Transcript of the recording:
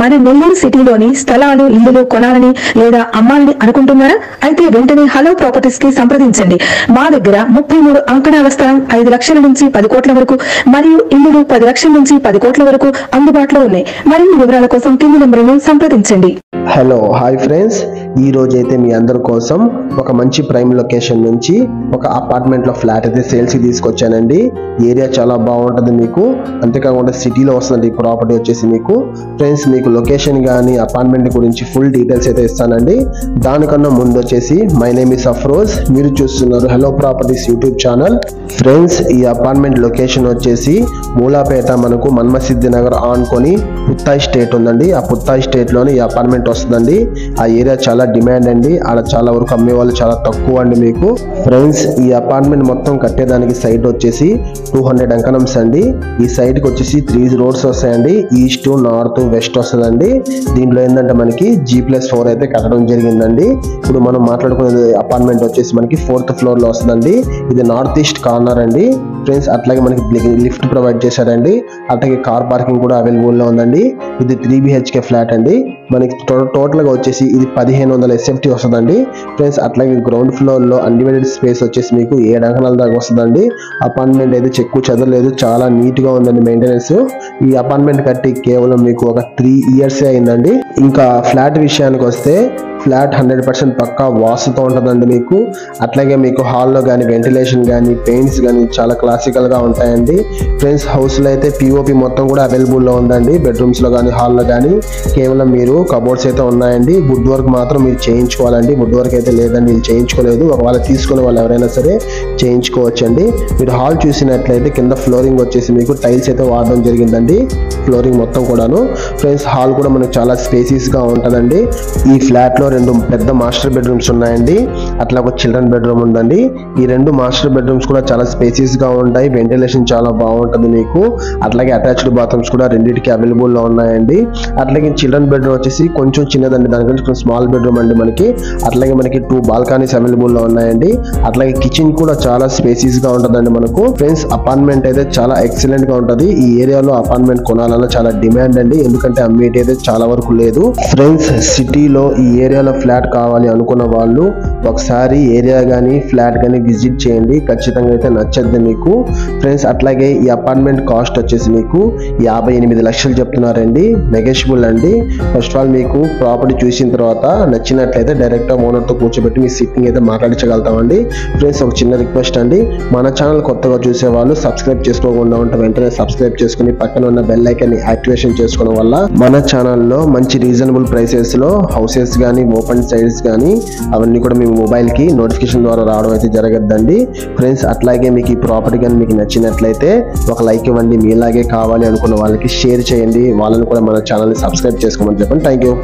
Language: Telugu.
మన నెల్లూరు సిటీలోని స్థలాలు ఇల్లులు కొనాలని లేదా అమ్మాలని అనుకుంటున్నారా? అయితే వెంటనే హలో ప్రాపర్టీస్ కి సంప్రదించండి. మా దగ్గర 33 అంకణాల స్థలం 5 లక్షల నుంచి 10 కోట్ల వరకు మరియు ఇల్లులు 10 లక్షల నుంచి 10 కోట్ల వరకు అందుబాటులో ఉన్నాయి. మరిన్ని వివరాల కోసం కింది నెంబర్లను సంప్రదించండి. హలో హాయ్ ఫ్రెండ్స్, ఈ రోజు అయితే మీ అందరి కోసం ఒక మంచి ప్రైమ్ లొకేషన్ నుంచి ఒక అపార్ట్మెంట్లో ఫ్లాట్ అయితే సేల్స్కి తీసుకొచ్చానండి. ఏరియా చాలా బాగుంటుంది మీకు, అంతేకాకుండా సిటీలో వస్తుంది ఈ ప్రాపర్టీ వచ్చేసి మీకు. ఫ్రెండ్స్, మీకు లొకేషన్ కానీ అపార్ట్మెంట్ గురించి ఫుల్ డీటెయిల్స్ అయితే ఇస్తానండి. దానికన్నా ముందు వచ్చేసి మై నేమ్ ఇస్ అఫ్రోజ్, మీరు చూస్తున్నారు hello properties YouTube channel. Friends, ఈ అపార్ట్మెంట్ లొకేషన్ వచ్చేసి మూలాపేట, మనకు మన్మసిద్ధి నగర్ ఆనుకొని పుత్తాయి స్టేట్ ఉందండి. ఆ పుత్తాయి స్టేట్లోని ఈ అపార్ట్మెంట్ వస్తుందండి. ఆ ఏరియా చాలా డిమాండ్ అండి, ఆడ చాలా వరకు అమ్మే వాళ్ళు చాలా తక్కువ అండి మీకు. ఫ్రెండ్స్, ఈ అపార్ట్మెంట్ మొత్తం కట్టేదానికి సైట్ వచ్చేసి 200 అంకణమ్స్ అండి. ఈ సైట్కి వచ్చేసి 3 రోడ్స్ వస్తాయండి, ఈస్ట్ నార్త్ వెస్ట్ వస్తుందండి. దీంట్లో ఏంటంటే మనకి G+4 అయితే కట్టడం జరిగిందండి. ఇప్పుడు మనం మాట్లాడుకునే అపార్ట్మెంట్ వచ్చేసి మనకి 4th ఫ్లోర్లో వస్తుందండి. ఇది నార్త్ ఈస్ట్ కార్నర్ అండి. ఫ్రెండ్స్, అట్లాగే మనకి లిఫ్ట్ ప్రొవైడ్ చేశారండి. అట్లాగే కార్ పార్కింగ్ కూడా అవైలబుల్లో ఉందండి. ఇది 3 BHK ఫ్లాట్ అండి. మనకి టోటల్గా వచ్చేసి ఇది 1500 SFT వస్తుందండి. ఫ్రెండ్స్, అట్లాగే గ్రౌండ్ ఫ్లోర్లో అన్డివైడెడ్ స్పేస్ వచ్చేసి మీకు 7 అంకణాల దాకా వస్తుందండి. అపార్ట్మెంట్ అయితే చెక్కు చెదరలేదు, చాలా నీట్గా ఉందండి మెయింటెనెన్స్. ఈ అపార్ట్మెంట్ కట్టి కేవలం మీకు ఒక 3 ఇయర్సే అయిందండి. ఇంకా ఫ్లాట్ విషయానికి వస్తే ఫ్లాట్ 100% పక్కా వాస్తుతో ఉంటుందండి మీకు. అట్లాగే మీకు హాల్లో కానీ వెంటిలేషన్ కానీ పెయింట్స్ కానీ చాలా క్లాసికల్గా ఉంటాయండి. ఫ్రెండ్స్, హౌస్లో అయితే POP మొత్తం కూడా అవైలబుల్లో ఉందండి. బెడ్రూమ్స్లో కానీ హాల్లో కానీ కేవలం మీరు కబోర్డ్స్ అయితే ఉన్నాయండి. వుడ్ వర్క్ మాత్రం మీరు చేయించుకోవాలండి. వుడ్ వర్క్ అయితే లేదండి, మీరు చేయించుకోలేదు. ఒకవేళ తీసుకునే వాళ్ళు ఎవరైనా సరే చేయించుకోవచ్చండి. మీరు హాల్ చూసినట్లయితే కింద ఫ్లోరింగ్ వచ్చేసి మీకు టైల్స్ అయితే వాడడం జరిగిందండి, ఫ్లోరింగ్ మొత్తం కూడాను. ఫ్రెండ్స్, హాల్ కూడా మనకు చాలా స్పేసియస్గా ఉంటుందండి. ఈ ఫ్లాట్లో 2 పెద్ద మాస్టర్ బెడ్రూమ్స్ ఉన్నాయండి, అట్లా ఒక చిల్డ్రన్ బెడ్రూమ్ ఉందండి. ఈ 2 మాస్టర్ బెడ్రూమ్స్ కూడా చాలా స్పేసియస్గా ఉంటాయి, వెంటిలేషన్ చాలా బాగుంటుంది మీకు. అట్లాగే అటాచ్డ్ బాత్రూమ్స్ కూడా రెండింటికి అవైలబుల్లో ఉన్నాయండి. అట్లాగే చిల్డ్రన్ బెడ్రూమ్ వచ్చేసి కొంచెం చిన్నదండి, దానికంటే కొంచెం స్మాల్ బెడ్రూమ్ అండి మనకి. అట్లాగే మనకి 2 బాల్కనీస్ అవైలబుల్లో ఉన్నాయండి. అట్లాగే కిచెన్ కూడా చాలా స్పేసియస్గా ఉంటుందండి మనకు. ఫ్రెండ్స్, అపార్ట్మెంట్ అయితే చాలా ఎక్సలెంట్ గా ఉంటుంది. ఈ ఏరియాలో అపార్ట్మెంట్ కొనాలన్నా చాలా డిమాండ్ అండి, ఎందుకంటే అమ్మేటి అయితే చాలా వరకు లేదు. ఫ్రెండ్స్, సిటీలో ఈ ఏరియాలో ఫ్లాట్ కావాలి అనుకున్న వాళ్ళు ఒకసారి ఏరియా కానీ ఫ్లాట్ కానీ విజిట్ చేయండి, ఖచ్చితంగా అయితే నచ్చద్ది మీకు. ఫ్రెండ్స్, అట్లాగే ఈ అపార్ట్మెంట్ కాస్ట్ వచ్చేసి మీకు 58 లక్షలు చెప్తున్నారండి, నెగోషియబుల్ అండి. ఫస్ట్ ఆఫ్ ఆల్ మీకు ప్రాపర్టీ చూసిన తర్వాత నచ్చినట్లయితే డైరెక్ట్గా ఓనర్తో కూర్చోబెట్టి మీ సిట్టింగ్ అయితే మాట్లాడించగలుగుతామండి. ఫ్రెండ్స్, ఒక చిన్న రిక్వెస్ట్ అండి, మన ఛానల్ కొత్తగా చూసే వాళ్ళు సబ్స్క్రైబ్ చేసుకోకుండా ఉంటే వెంటనే సబ్స్క్రైబ్ చేసుకుని పక్కన ఉన్న బెల్ ఐకాన్ని యాక్టివేషన్ చేసుకోవడం వల్ల మన ఛానల్లో మంచి రీజనబుల్ ప్రైసెస్లో హౌసెస్ కానీ ఓపెన్ సైడ్స్ కానీ అవన్నీ కూడా మీ మొబైల్కి నోటిఫికేషన్ ద్వారా రావడం అయితే జరగద్దండి. ఫ్రెండ్స్, అట్లాగే మీకు ఈ ప్రాపర్టీ కానీ మీకు నచ్చినట్లయితే ఒక లైక్ ఇవ్వండి, మీలాగే కావాలి అనుకున్న వాళ్ళకి షేర్ చేయండి, వాళ్ళని కూడా మన ఛానల్ని సబ్స్క్రైబ్ చేసుకోమని చెప్పండి. Thank you.